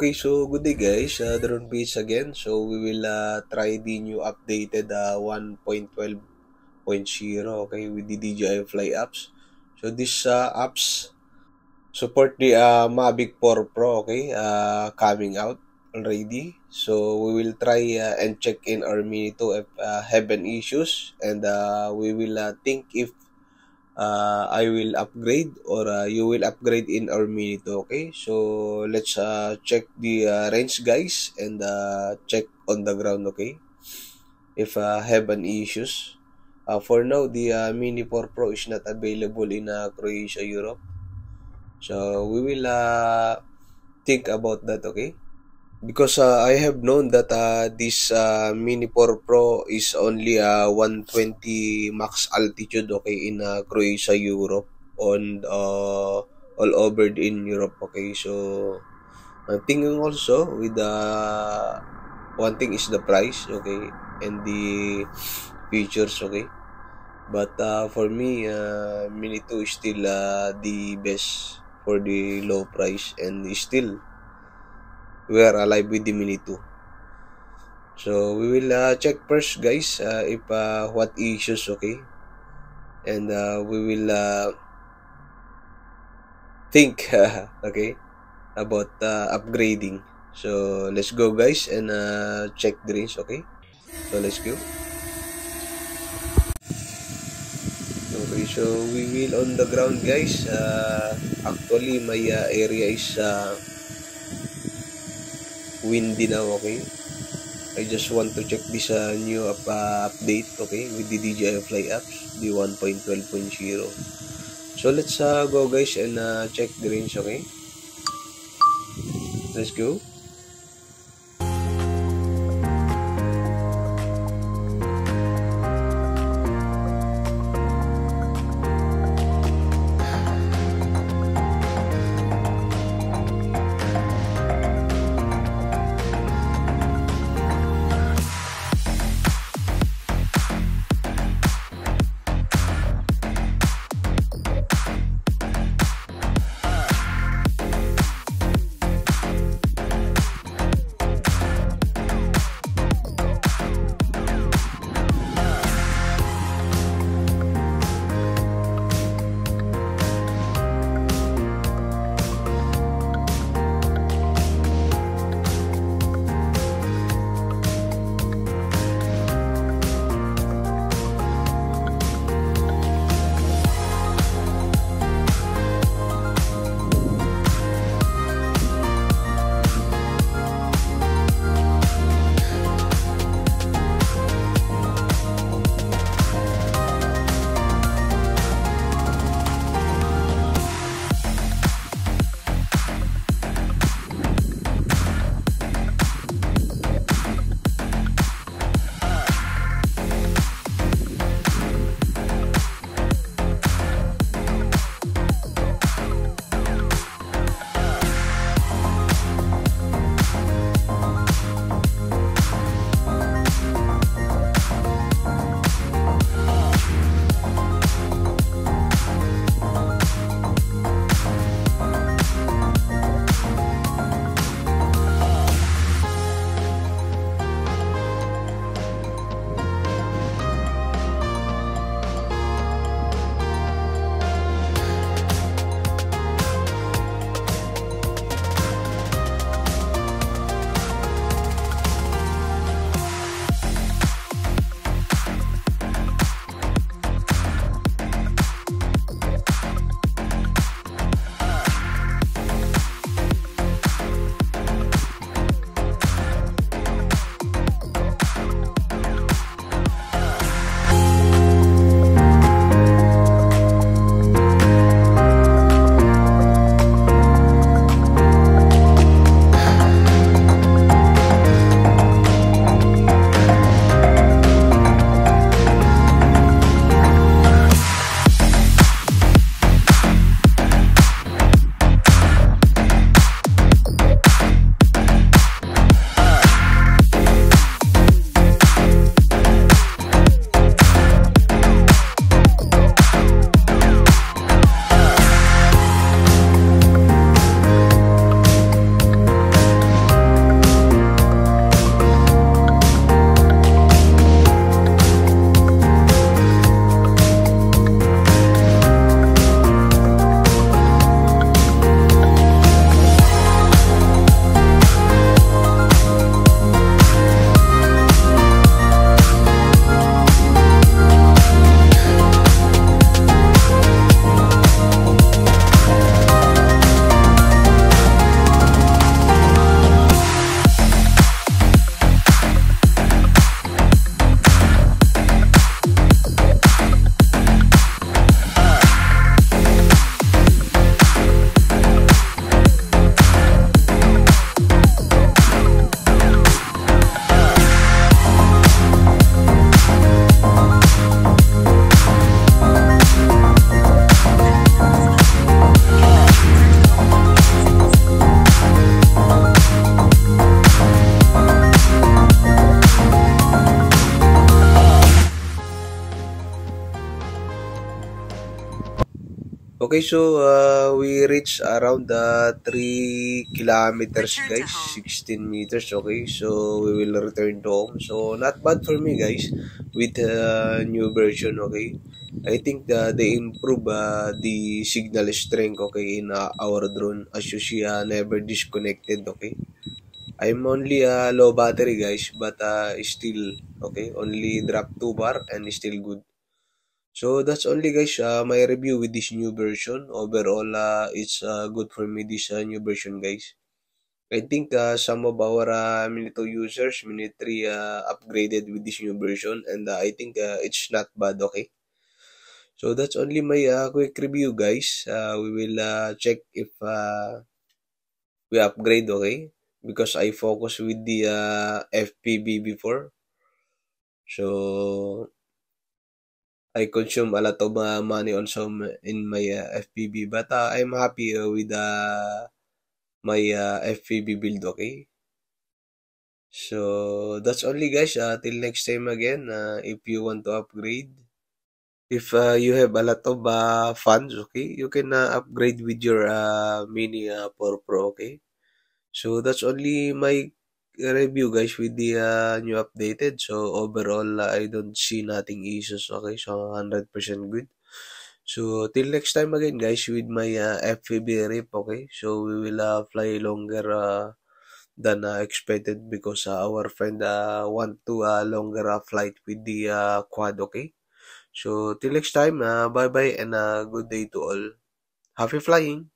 Okay, so good day guys, Drone Beats again. So we will try the new updated 1.12.0, okay, with the DJI Fly apps. So these apps support the Mavic 4 Pro, okay, coming out already. So we will try and check in our Mini 2 if have any issues, and we will think if I will upgrade or you will upgrade in our Mini 2, okay? So let's check the range guys and check on the ground, okay? If have any issues. For now, the Mini 4 Pro is not available in Croatia, Europe. So we will think about that, okay? Because I have known that this Mini 4 Pro is only 120 max altitude, okay, in Croatia, Europe, on all over in Europe, okay. So I'm thinking also with the one thing is the price, okay, and the features, okay. But for me, Mini 2 is still the best for the low price, and still we are alive with the Mini 2. So we will check first guys if what issues, okay, and we will think okay, about upgrading. So let's go guys and check the range, okay. So let's go. Okay, so we will on the ground guys. Actually my area is windy now, okay. I just want to check this new update, okay, with the DJI Fly apps, the 1.12.0. So let's go guys and check the range, okay. Let's go. Okay, so we reach around 3 kilometers, guys, 16 meters. Okay, so we will return to home. So not bad for me, guys, with new version. Okay, I think they improve the signal strength. Okay, in our drone, as you see, never disconnected. Okay, I'm only low battery, guys, but still okay. Only drop 2 bar and still good. So that's only, guys, my review with this new version. Overall, it's good for me, this new version, guys. I think some of our Minito users, Minitry, upgraded with this new version, and I think it's not bad, okay? So that's only my quick review, guys. We will check if we upgrade, okay? Because I focus with the FPV before. So I consume a lot of money also in my FPV, but I'm happy with my FPV build, okay? So that's only, guys. Till next time again, if you want to upgrade, if you have a lot of funds, okay, you can upgrade with your Mini 4 Pro, okay? So that's only my review, guys, with the new updated. So overall, I don't see nothing issues, okay? So 100% good. So till next time again, guys, with my FPV rip, okay? So we will fly longer than expected because our friend want to longer flight with the quad, okay? So till next time, bye bye and good day to all. Happy flying!